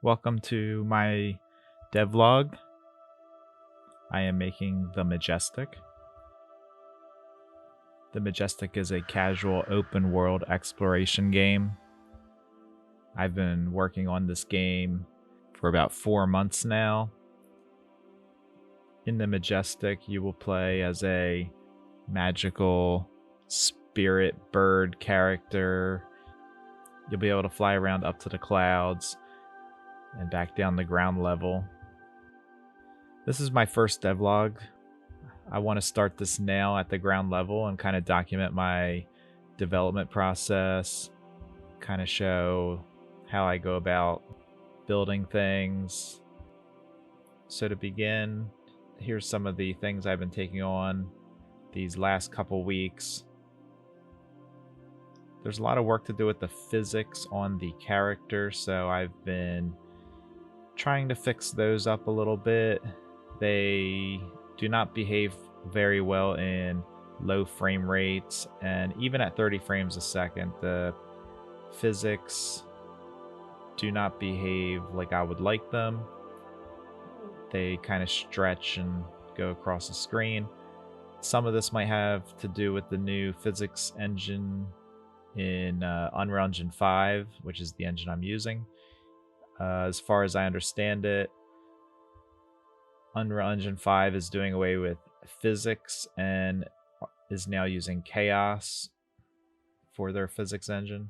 Welcome to my devlog. I am making the Majestic. The Majestic is a casual open world exploration game. I've been working on this game for about 4 months now. In the Majestic, you will play as a magical spirit bird character. You'll be able to fly around up to the clouds and back down the ground level. This is my first devlog. I want to start this now at the ground level and kind of document my development process, kind of show how I go about building things. So to begin, here's some of the things I've been taking on these last couple weeks. There's a lot of work to do with the physics on the character, so I've been trying to fix those up a little bit. They do not behave very well in low frame rates, and even at 30 frames a second, the physics do not behave like I would like them. They kind of stretch and go across the screen. Some of this might have to do with the new physics engine in Unreal Engine 5, which is the engine I'm using. As far as I understand it, Unreal Engine 5 is doing away with physics and is now using chaos for their physics engine.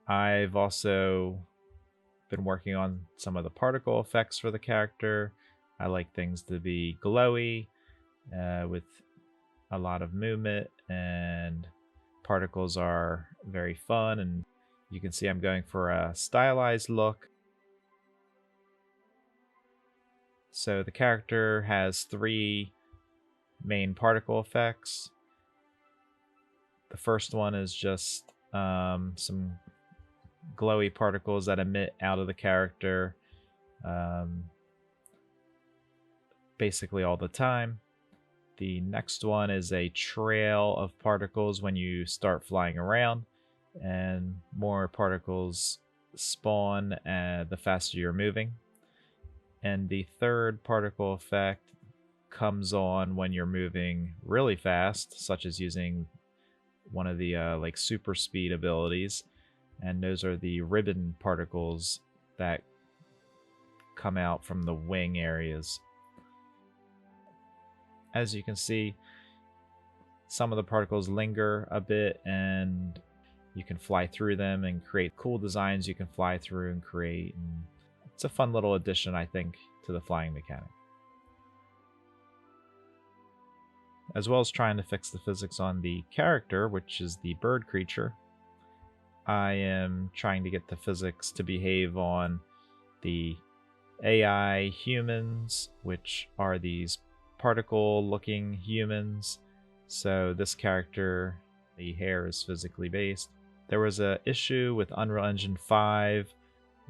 I've also been working on some of the particle effects for the character. I like things to be glowy with a lot of movement, and particles are very fun, and you can see I'm going for a stylized look. So the character has 3 main particle effects. The first one is just some glowy particles that emit out of the character basically all the time. The next one is a trail of particles when you start flying around, and more particles spawn the faster you're moving. And the third particle effect comes on when you're moving really fast, such as using one of the like super speed abilities, and those are the ribbon particles that come out from the wing areas. As you can see, some of the particles linger a bit, and you can fly through them and create cool designs you can fly through and create. And it's a fun little addition, I think, to the flying mechanic. As well as trying to fix the physics on the character, which is the bird creature, I am trying to get the physics to behave on the AI humans, which are these particle-looking humans. So this character, the hair is physically based. There was an issue with Unreal Engine 5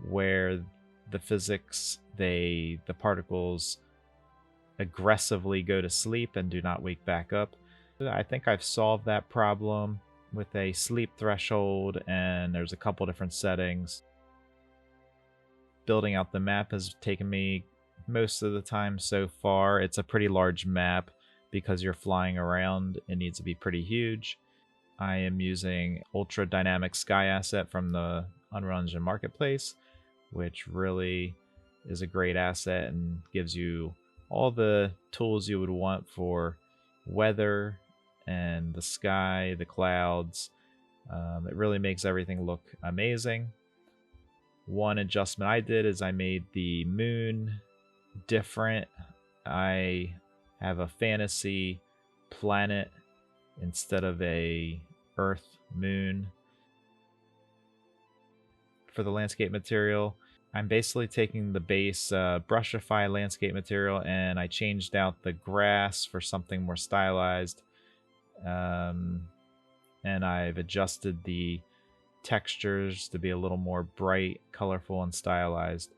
where the physics, the particles aggressively go to sleep and do not wake back up. I think I've solved that problem with a sleep threshold, and there's a couple different settings. Building out the map has taken me most of the time so far. It's a pretty large map because you're flying around. It needs to be pretty huge. I am using Ultra Dynamic Sky Asset from the Unreal Engine Marketplace, which really is a great asset and gives you all the tools you would want for weather and the sky, the clouds. It really makes everything look amazing. One adjustment I did is I made the moon different. I have a fantasy planet instead of a Earth moon. For the landscape material, I'm basically taking the base Brushify landscape material, and I changed out the grass for something more stylized. And I've adjusted the textures to be a little more bright, colorful, and stylized.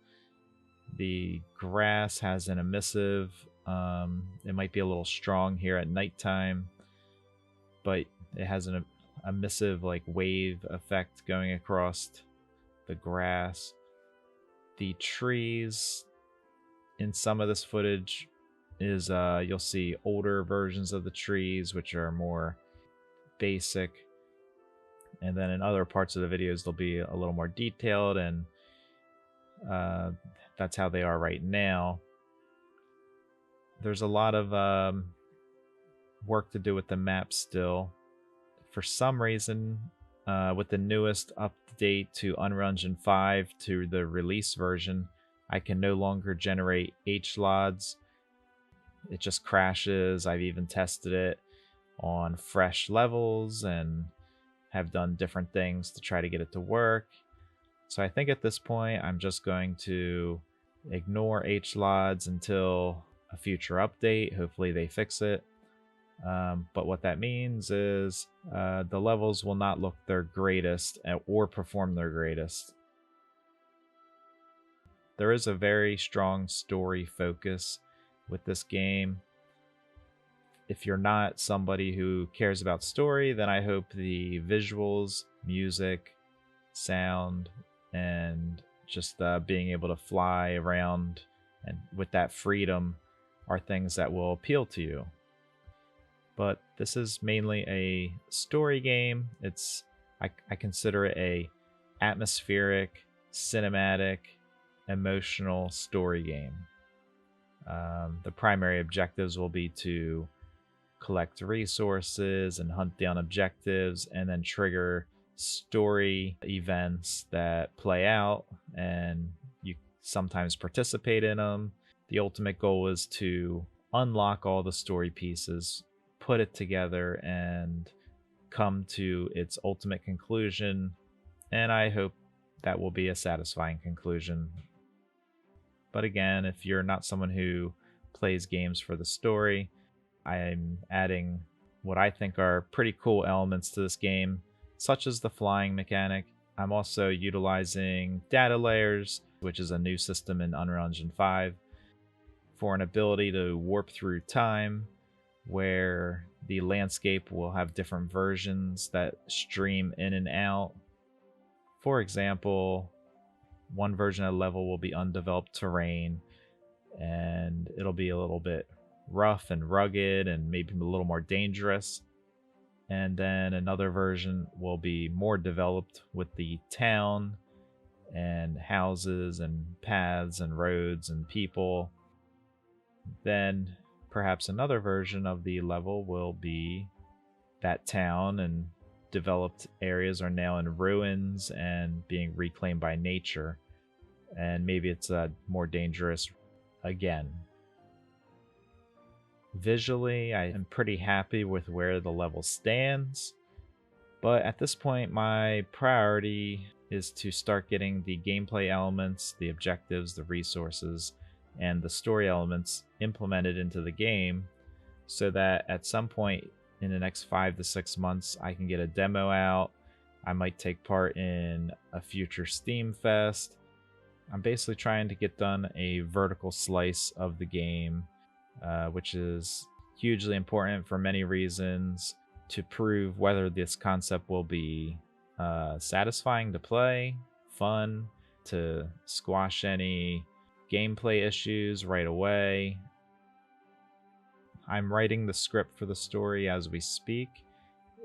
The grass has an emissive. It might be a little strong here at nighttime, but it has an emissive like wave effect going across the grass, the trees. In some of this footage is you'll see older versions of the trees, which are more basic, and then in other parts of the videos they'll be a little more detailed, and that's how they are right now. There's a lot of work to do with the map still. For some reason, with the newest update to Unreal Engine 5 to the release version, I can no longer generate HLODs. It just crashes. I've even tested it on fresh levels and have done different things to try to get it to work. So I think at this point I'm just going to ignore HLODs until a future update. Hopefully they fix it. But what that means is the levels will not look their greatest or perform their greatest. There is a very strong story focus with this game. If you're not somebody who cares about story, then I hope the visuals, music, sound, and just being able to fly around and with that freedom are things that will appeal to you. But this is mainly a story game. I consider it a atmospheric, cinematic, emotional story game. The primary objectives will be to collect resources and hunt down objectives, and then trigger story events that play out, and you sometimes participate in them. The ultimate goal is to unlock all the story pieces, put it together, and come to its ultimate conclusion, and I hope that will be a satisfying conclusion. But again, if you're not someone who plays games for the story, I'm adding what I think are pretty cool elements to this game, such as the flying mechanic. I'm also utilizing data layers, which is a new system in Unreal Engine 5, for an ability to warp through time, where the landscape will have different versions that stream in and out. For example, one version of the level will be undeveloped terrain, and it'll be a little bit rough and rugged and maybe a little more dangerous. And then another version will be more developed with the town and houses and paths and roads and people. Then perhaps another version of the level will be that town and developed areas are now in ruins and being reclaimed by nature, and maybe it's more dangerous again. Visually, I am pretty happy with where the level stands, but at this point my priority is to start getting the gameplay elements, the objectives, the resources, and the story elements implemented into the game, so that at some point in the next 5 to 6 months I can get a demo out. I might take part in a future Steam Fest. I'm basically trying to get done a vertical slice of the game, which is hugely important for many reasons, to prove whether this concept will be satisfying to play, fun, to squash any gameplay issues right away. I'm writing the script for the story as we speak.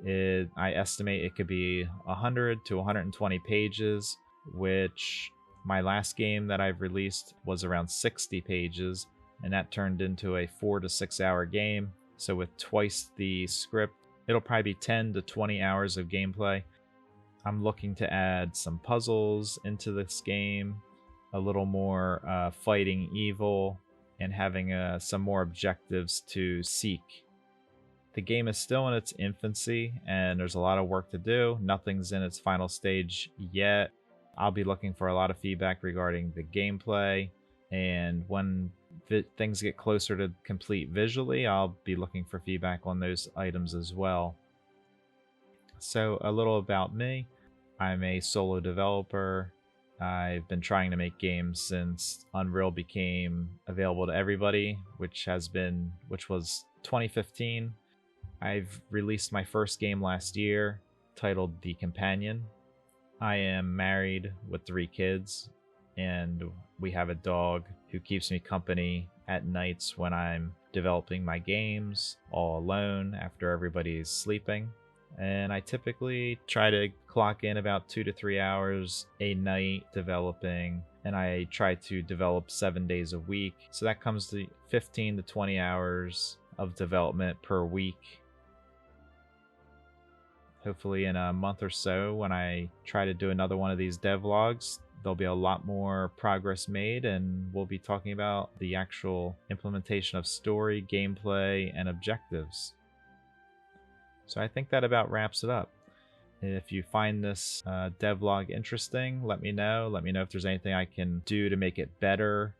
I estimate it could be 100 to 120 pages, which my last game that I've released was around 60 pages, and that turned into a 4 to 6 hour game. So with twice the script, it'll probably be 10 to 20 hours of gameplay. I'm looking to add some puzzles into this game, a little more fighting evil, and having some more objectives to seek. The game is still in its infancy, and there's a lot of work to do. Nothing's in its final stage yet. I'll be looking for a lot of feedback regarding the gameplay, and when things get closer to complete visually, I'll be looking for feedback on those items as well. So a little about me. I'm a solo developer. I've been trying to make games since Unreal became available to everybody, which was 2015. I've released my first game last year, titled The Companion. I am married with 3 kids, and we have a dog who keeps me company at nights when I'm developing my games all alone after everybody's sleeping. And I typically try to clock in about 2 to 3 hours a night developing, and I try to develop 7 days a week. So that comes to 15 to 20 hours of development per week. Hopefully in a month or so, when I try to do another one of these devlogs, there'll be a lot more progress made, and we'll be talking about the actual implementation of story, gameplay, and objectives. So I think that about wraps it up. If you find this devlog interesting, let me know. Let me know if there's anything I can do to make it better.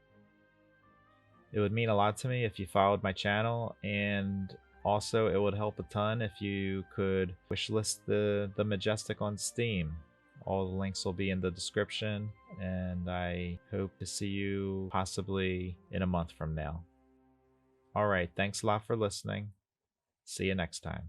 It would mean a lot to me if you followed my channel, and also it would help a ton if you could wishlist the Majestic on Steam. All the links will be in the description, and I hope to see you possibly in a month from now. Alright, thanks a lot for listening. See you next time.